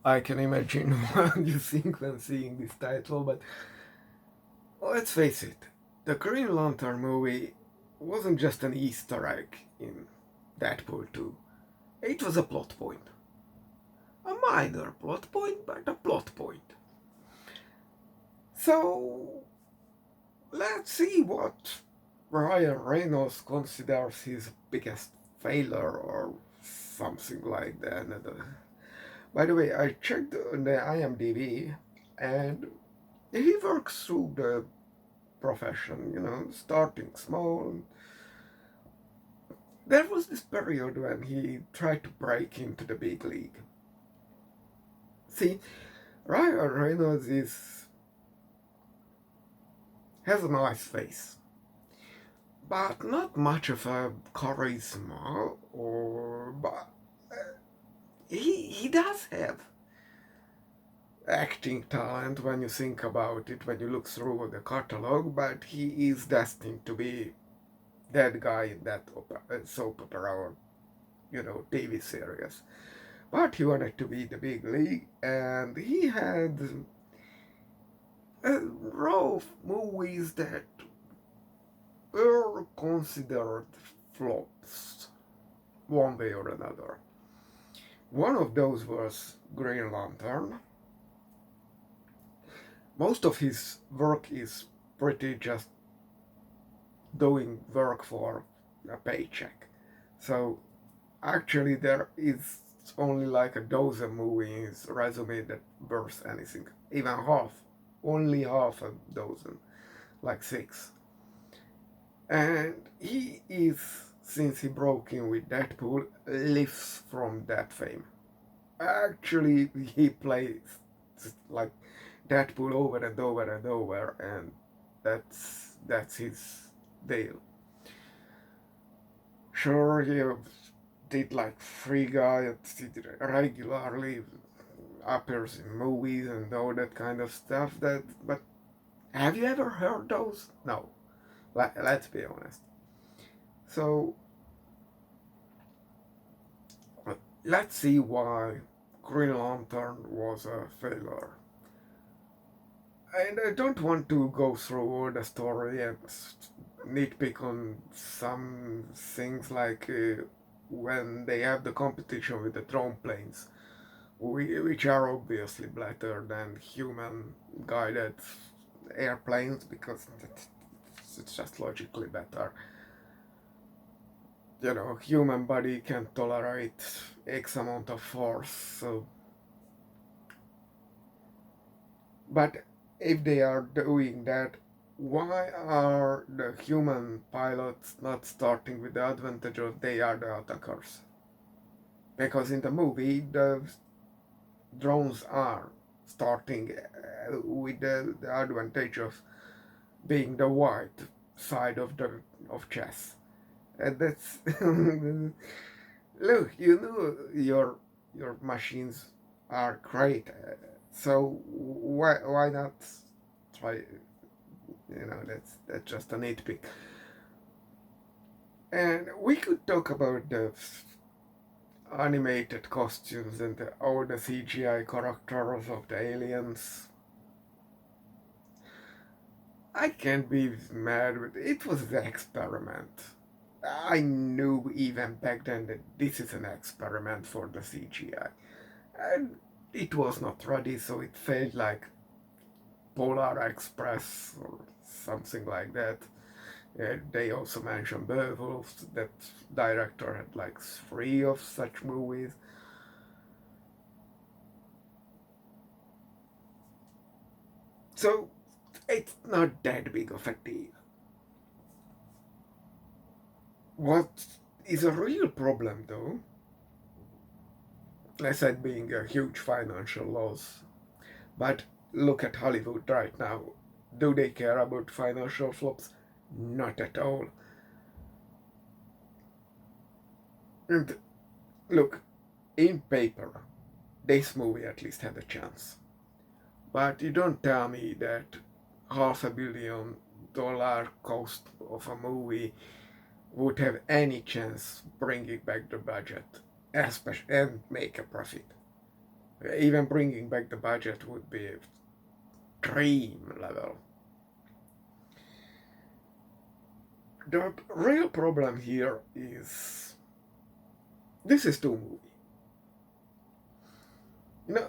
I can imagine what you think when seeing this title, but let's face it, the Green Lantern movie wasn't just an Easter egg in Deadpool 2. It was a plot point. A minor plot point, but a plot point. So, let's see what Ryan Reynolds considers his biggest failure or something like that. By the way, I checked on the IMDb and he works through the profession, starting small. There was this period when he tried to break into the big league. See, Ryan Reynolds has a nice face, but not much of a charisma, but he does have acting talent when you think about it, when you look through the catalog, but he is destined to be that guy in that soap opera or, TV series. But he wanted to be the big league, and he had a row of movies that were considered flops, one way or another. One of those was Green Lantern. Most of his work is pretty just doing work for a paycheck. So actually there is only like a dozen movies resume that worth anything. Even half. Only half a dozen. Like 6. And he is, since he broke in with Deadpool, lives from that fame. Actually, he plays like Deadpool over and over and over, and that's his deal. Sure, he did like Free Guy, he regularly appears in movies and all that kind of stuff. But have you ever heard those? No. Let's be honest. So let's see why Green Lantern was a failure. And I don't want to go through all the story and nitpick on some things like when they have the competition with the drone planes, which are obviously better than human guided airplanes because it's just logically better. Human body can tolerate X amount of force, so. But if they are doing that, why are the human pilots not starting with the advantage of they are the attackers? Because in the movie, the drones are starting with the advantage of being the white side of chess. And that's look, your machines are great, so why not try? That's just a nitpick. And we could talk about the animated costumes and all the CGI characters of the aliens. I can't be mad with it. Was an experiment. I knew even back then that this is an experiment for the CGI. And it was not ready, so it felt like Polar Express or something like that. They also mentioned Beowulf, that director had like 3 of such movies. So it's not that big of a deal. What is a real problem though, I said being a huge financial loss, but look at Hollywood right now. Do they care about financial flops? Not at all. And look, in paper, this movie at least had a chance. But you don't tell me that $500 million cost of a movie would have any chance bringing back the budget, especially and make a profit. Even bringing back the budget would be dream level. The real problem here is this is too movie. You know,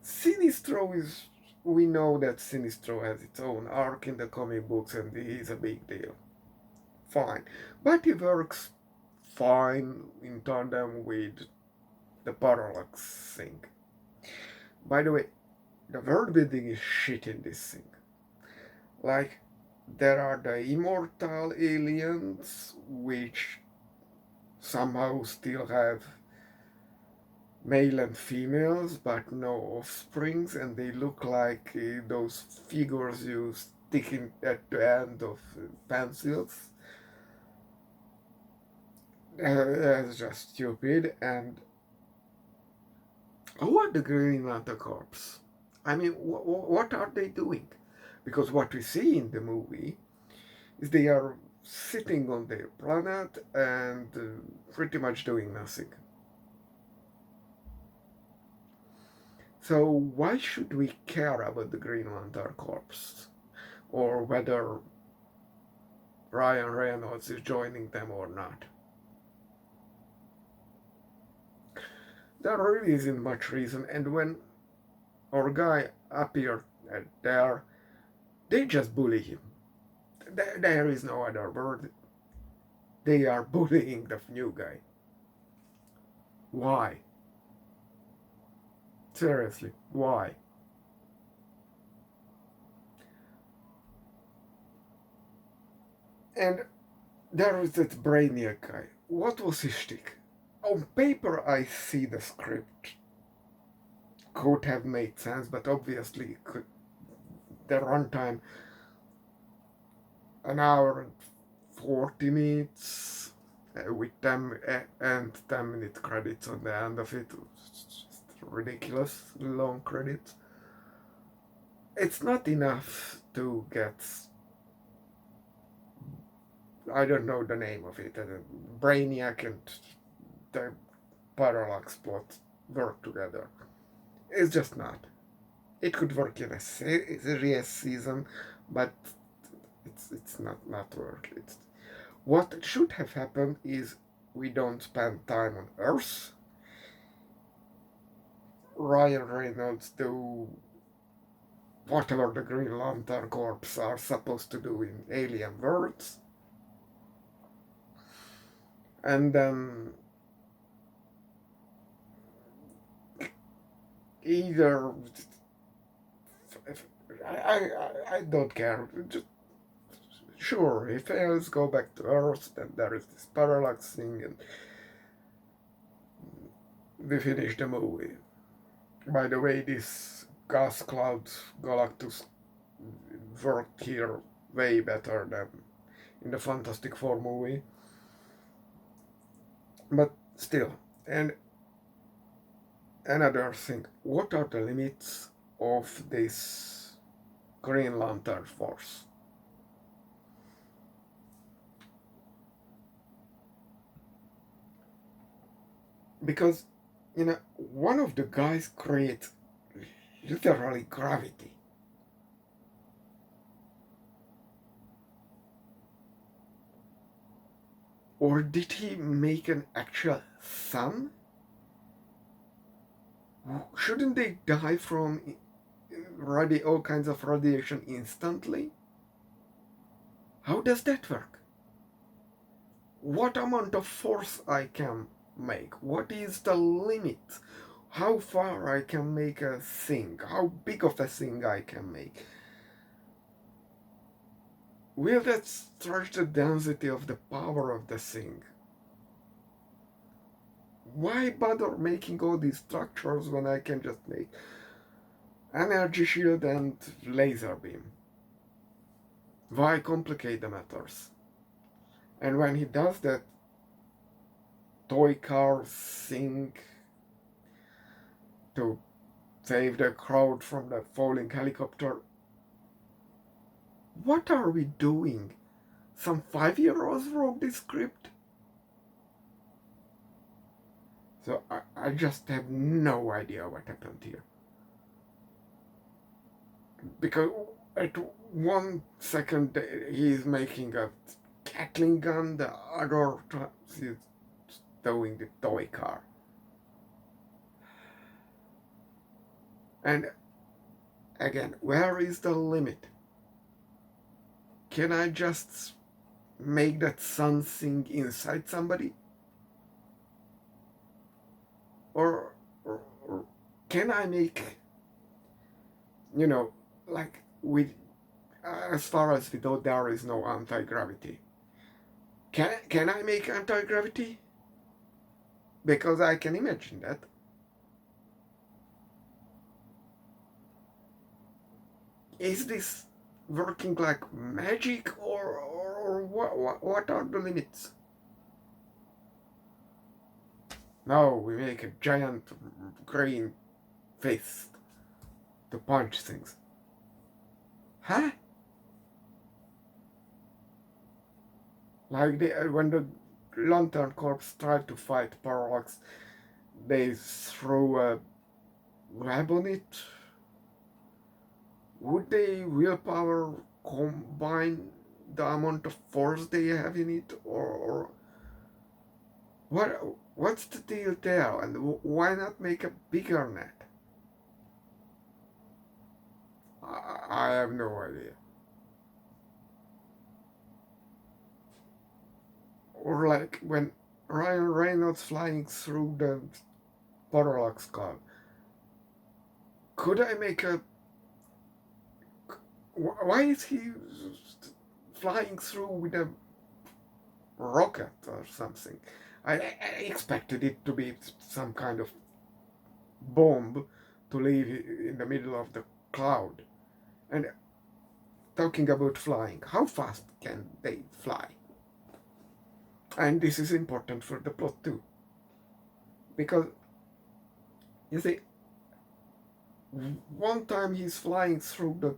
Sinistro is. We know that Sinistro has its own arc in the comic books and he's a big deal. Fine. But he works fine in tandem with the parallax thing. By the way, the world building is shit in this thing. Like, there are the immortal aliens which somehow still have male and females but no offsprings, and they look like those figures you stick in at the end of pencils. That's just stupid. And who are the Green Lantern Corps? I mean, what are they doing? Because what we see in the movie is they are sitting on their planet and pretty much doing nothing. So why should we care about the Green Lantern Corps? Or whether Ryan Reynolds is joining them or not? There really isn't much reason, and when our guy appeared there, they just bully him. There is no other word. They are bullying the new guy. Why? Seriously, why? And there is that Brainiac guy. What was his shtick? On paper, I see the script could have made sense, but obviously the runtime, an hour and 40 minutes with 10 and 10-minute credits on the end of it. It's just ridiculous long credits. It's not enough to get, I don't know the name of it, Brainiac and the Parallax plot work together. It's just not. It could work in a serious season, but it's not work. What should have happened is we don't spend time on Earth. Ryan Reynolds do whatever the Green Lantern Corps are supposed to do in alien worlds, and then either I don't care. Just sure, if aliens go back to Earth, then there is this parallax thing, and we finish the movie. By the way, this gas cloud Galactus worked here way better than in the Fantastic Four movie. But still, and another thing, what are the limits of this Green Lantern force? Because, one of the guys creates literally gravity. Or did he make an actual sun? Shouldn't they die from all kinds of radiation instantly? How does that work? What amount of force I can make? What is the limit? How far I can make a thing? How big of a thing I can make? Will that stretch the density of the power of the thing? Why bother making all these structures when I can just make energy shield and laser beam? Why complicate the matters? And when he does that toy car thing to save the crowd from the falling helicopter, what are we doing? Some 5-year-olds wrote this script? So I just have no idea what happened here. Because at 1 second he's making a Gatling gun, the other he's towing the toy car. And again, where is the limit? Can I just make that sun sing inside somebody? Or can I make, you know, like with, as far as we know, there is no anti-gravity. Can I make anti-gravity? Because I can imagine that. Is this working like magic, or what are the limits? No, we make a giant green fist to punch things. Huh? Like when the Lantern Corps tried to fight Parallax, they threw a web on it. Would they willpower combine the amount of force they have in it, or what? What's the deal there? And why not make a bigger net? I have no idea. Or like when Ryan Reynolds flying through the Parallax car. Could I make a? Why is he flying through with a rocket or something? I expected it to be some kind of bomb to leave in the middle of the cloud. And talking about flying, how fast can they fly? And this is important for the plot too. Because, you see, one time he's flying through the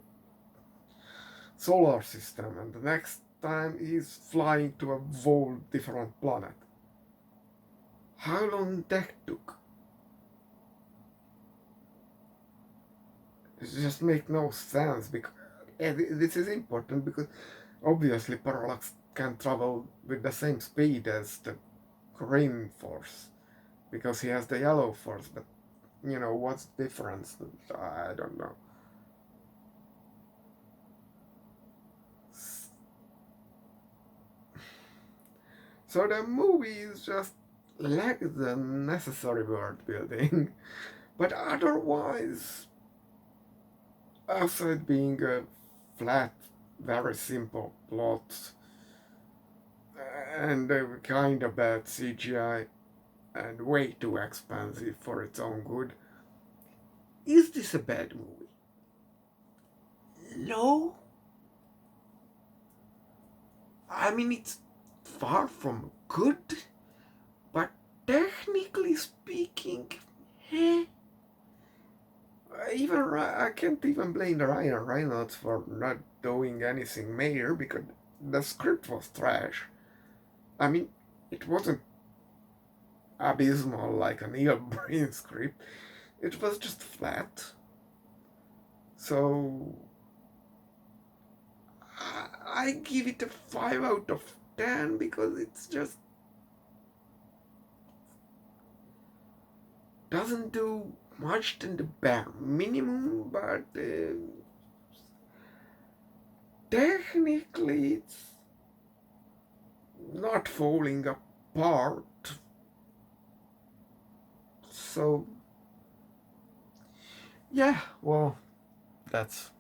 solar system, and the next time he's flying to a whole different planet. How long that took? It just makes no sense. Because this is important because obviously Parallax can travel with the same speed as the green force because he has the yellow force. But what's the difference? I don't know. So the movie is just lacks the necessary world building, but otherwise, outside being a flat, very simple plot and a kind of bad CGI and way too expensive for its own good, is this a bad movie? No. I mean, it's far from good, but technically speaking, eh. Even I can't even blame the Ryan Reynolds for not doing anything major because the script was trash. I mean, it wasn't abysmal like a Neil Breen script. It was just flat. So I give it a 5 out of 10 because it's just doesn't do much than the bare minimum, but technically it's not falling apart. So yeah, well, that's